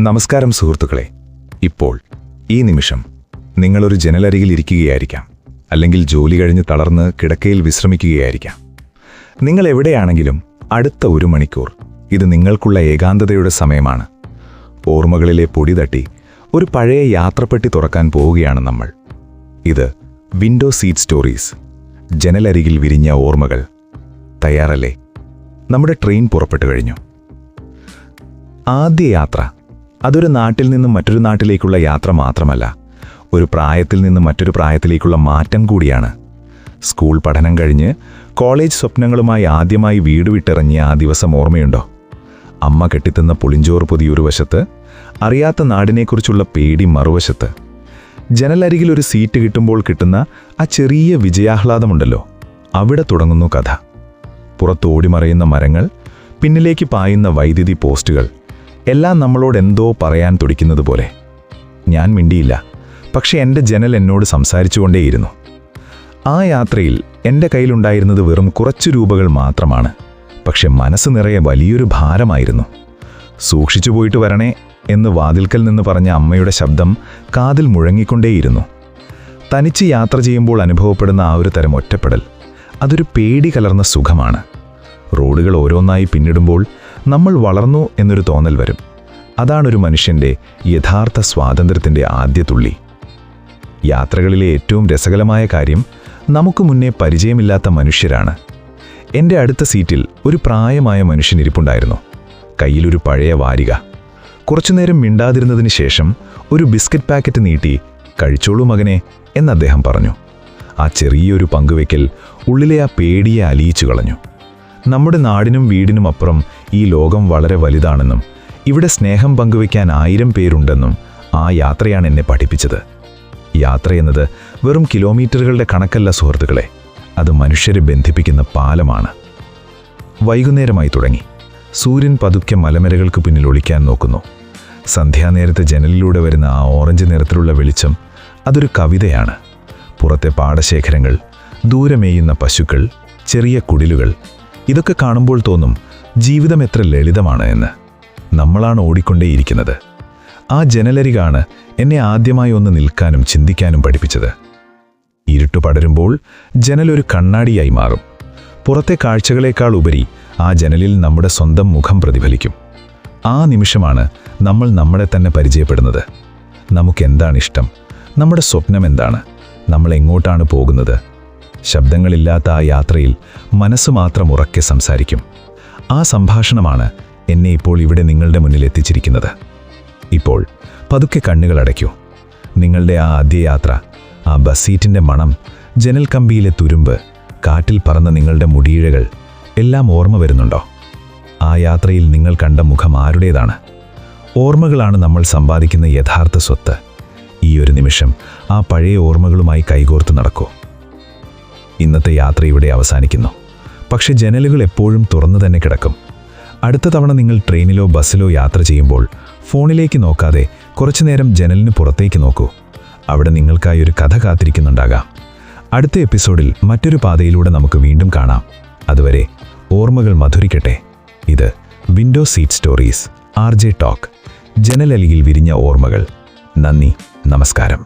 നമസ്കാരം സുഹൃത്തുക്കളെ. ഇപ്പോൾ ഈ നിമിഷം നിങ്ങളൊരു ജനലരികിൽ ഇരിക്കുകയായിരിക്കാം, അല്ലെങ്കിൽ ജോലി കഴിഞ്ഞ് തളർന്ന് കിടക്കയിൽ വിശ്രമിക്കുകയായിരിക്കാം. നിങ്ങൾ എവിടെയാണെങ്കിലും അടുത്ത 1 മണിക്കൂർ ഇത് നിങ്ങൾക്കുള്ള ഏകാന്തതയുടെ സമയമാണ്. ഓർമ്മകളിലെ പൊടി തട്ടി ഒരു പഴയ യാത്രപ്പെട്ടി തുറക്കാൻ പോവുകയാണ് നമ്മൾ. ഇത് വിൻഡോ സീറ്റ് സ്റ്റോറീസ്, ജനലരികിൽ വിരിഞ്ഞ ഓർമ്മകൾ. തയ്യാറല്ലേ? നമ്മുടെ ട്രെയിൻ പുറപ്പെട്ടു കഴിഞ്ഞു. ആദ്യ യാത്ര അതൊരു നാട്ടിൽ നിന്നും മറ്റൊരു നാട്ടിലേക്കുള്ള യാത്ര മാത്രമല്ല, ഒരു പ്രായത്തിൽ നിന്ന് മറ്റൊരു പ്രായത്തിലേക്കുള്ള മാറ്റം കൂടിയാണ്. സ്കൂൾ പഠനം കഴിഞ്ഞ് കോളേജ് സ്വപ്നങ്ങളുമായി ആദ്യമായി വീട് വിട്ടിറങ്ങിയ ആ ദിവസം ഓർമ്മയുണ്ടോ? അമ്മ കെട്ടിത്തന്ന പുളിഞ്ചോറ് പൊതിയൊരു വശത്ത്, അറിയാത്ത നാടിനെക്കുറിച്ചുള്ള പേടി മറുവശത്ത്. ജനലരികിൽ ഒരു സീറ്റ് കിട്ടുമ്പോൾ കിട്ടുന്ന ആ ചെറിയ വിജയാഹ്ലാദമുണ്ടല്ലോ, അവിടെ തുടങ്ങുന്നു കഥ. പുറത്തോടിമറയുന്ന മരങ്ങൾ, പിന്നിലേക്ക് പായുന്ന വൈദ്യുതി പോസ്റ്റുകൾ, എല്ലാം നമ്മളോട് എന്തോ പറയാൻ തുടിക്കുന്നത് പോലെ. ഞാൻ മിണ്ടിയില്ല, പക്ഷെ എൻ്റെ ജനൽ എന്നോട് സംസാരിച്ചുകൊണ്ടേയിരുന്നു. ആ യാത്രയിൽ എൻ്റെ കയ്യിലുണ്ടായിരുന്നത് വെറും കുറച്ചു രൂപകൾ മാത്രമാണ്, പക്ഷെ മനസ്സ് നിറയെ വലിയൊരു ഭാരമായിരുന്നു. സൂക്ഷിച്ചു പോയിട്ട് വരണേ എന്ന് വാതിൽക്കൽ നിന്ന് പറഞ്ഞ അമ്മയുടെ ശബ്ദം കാതിൽ മുഴങ്ങിക്കൊണ്ടേയിരുന്നു. തനിച്ച് യാത്ര ചെയ്യുമ്പോൾ അനുഭവപ്പെടുന്ന ആ ഒരു തരം ഒറ്റപ്പെടൽ, അതൊരു പേടി കലർന്ന സുഖമാണ്. റോഡുകൾ ഓരോന്നായി പിന്നിടുമ്പോൾ നമ്മൾ വളർന്നു എന്നൊരു തോന്നൽ വരും. അതാണൊരു മനുഷ്യൻ്റെ യഥാർത്ഥ സ്വാതന്ത്ര്യത്തിൻ്റെ ആദ്യ തുള്ളി. യാത്രകളിലെ ഏറ്റവും രസകരമായ കാര്യം നമുക്ക് മുന്നേ പരിചയമില്ലാത്ത മനുഷ്യരാണ്. എൻ്റെ അടുത്ത സീറ്റിൽ ഒരു പ്രായമായ മനുഷ്യൻ ഇരിപ്പുണ്ടായിരുന്നു. കയ്യിലൊരു പഴയ വാരിക. കുറച്ചുനേരം മിണ്ടാതിരുന്നതിന് ശേഷം ഒരു ബിസ്ക്കറ്റ് പാക്കറ്റ് നീട്ടി, "കഴിച്ചോളൂ മകനെ" എന്ന് അദ്ദേഹം പറഞ്ഞു. ആ ചെറിയൊരു പങ്കുവയ്ക്കൽ ഉള്ളിലെ ആ പേടിയെ അലിയിച്ചു കളഞ്ഞു. നമ്മുടെ നാടിനും വീടിനും അപ്പുറം ഈ ലോകം വളരെ വലുതാണെന്നും ഇവിടെ സ്നേഹം പങ്കുവയ്ക്കാൻ 1000 പേരുണ്ടെന്നും ആ യാത്രയാണ് എന്നെ പഠിപ്പിച്ചത്. യാത്രയെന്നത് വെറും കിലോമീറ്ററുകളുടെ കണക്കല്ല സുഹൃത്തുക്കളെ, അത് മനുഷ്യരെ ബന്ധിപ്പിക്കുന്ന പാലമാണ്. വൈകുന്നേരമായി തുടങ്ങി. സൂര്യൻ പതുക്കെ മലനിരകൾക്ക് പിന്നിൽ ഒളിക്കാൻ നോക്കുന്നു. സന്ധ്യാനേരത്തെ ജനലിലൂടെ വരുന്ന ആ ഓറഞ്ച് നിറത്തിലുള്ള വെളിച്ചം, അതൊരു കവിതയാണ്. പുറത്തെ പാടശേഖരങ്ങൾ, ദൂരെ മേയുന്ന പശുക്കൾ, ചെറിയ കുടിലുകൾ, ഇതൊക്കെ കാണുമ്പോൾ തോന്നും ജീവിതം എത്ര ലളിതമാണ് എന്ന്. നമ്മളാണ് ഓടിക്കൊണ്ടേയിരിക്കുന്നത്. ആ ജനലരികാണ് എന്നെ ആദ്യമായി ഒന്ന് നിൽക്കാനും ചിന്തിക്കാനും പഠിപ്പിച്ചത്. ഇരുട്ടു പടരുമ്പോൾ ജനലൊരു കണ്ണാടിയായി മാറും. പുറത്തെ കാഴ്ചകളേക്കാൾ ഉപരി ആ ജനലിൽ നമ്മുടെ സ്വന്തം മുഖം പ്രതിഫലിക്കും. ആ നിമിഷമാണ് നമ്മൾ നമ്മളെ തന്നെ പരിചയപ്പെടുന്നത്. നമുക്കെന്താണിഷ്ടം? നമ്മുടെ സ്വപ്നം എന്താണ്? നമ്മൾ എങ്ങോട്ടാണ് പോകുന്നത്? ശബ്ദങ്ങളില്ലാത്ത ആ യാത്രയിൽ മനസ്സ് മാത്രം ഉറക്കെ സംസാരിക്കും. ആ സംഭാഷണമാണ് എന്നെ ഇപ്പോൾ ഇവിടെ നിങ്ങളുടെ മുന്നിൽ എത്തിച്ചിരിക്കുന്നത്. ഇപ്പോൾ പതുക്കെ കണ്ണുകൾ അടയ്ക്കൂ. നിങ്ങളുടെ ആ ആദ്യ യാത്ര, ആ ബസ് സീറ്റിൻ്റെ മണം, ജനൽ കമ്പിയിലെ തുരുമ്പ്, കാറ്റിൽ പറന്ന നിങ്ങളുടെ മുടിയിഴകൾ, എല്ലാം ഓർമ്മ വരുന്നുണ്ടോ? ആ യാത്രയിൽ നിങ്ങൾ കണ്ട മുഖം ആരുടേതാണ്? ഓർമ്മകളാണ് നമ്മൾ സമ്പാദിക്കുന്ന യഥാർത്ഥ സ്വത്ത്. ഈ ഒരു നിമിഷം ആ പഴയ ഓർമ്മകളുമായി കൈകോർത്ത് നടക്കൂ. ഇന്നത്തെ യാത്ര ഇവിടെ അവസാനിക്കുന്നു, പക്ഷെ ജനലുകൾ എപ്പോഴും തുറന്നു തന്നെ കിടക്കും. അടുത്ത തവണ നിങ്ങൾ ട്രെയിനിലോ ബസ്സിലോ യാത്ര ചെയ്യുമ്പോൾ ഫോണിലേക്ക് നോക്കാതെ കുറച്ചുനേരം ജനലിന് പുറത്തേക്ക് നോക്കൂ. അവിടെ നിങ്ങൾക്കായി ഒരു കഥ കാത്തിരിക്കുന്നുണ്ടാകാം. അടുത്ത എപ്പിസോഡിൽ മറ്റൊരു പാതയിലൂടെ നമുക്ക് വീണ്ടും കാണാം. അതുവരെ ഓർമ്മകൾ മധുരിക്കട്ടെ. ഇത് window seat stories, RJ talk, ജനലരികിൽ വിരിഞ്ഞ ഓർമ്മകൾ. നന്ദി, നമസ്കാരം.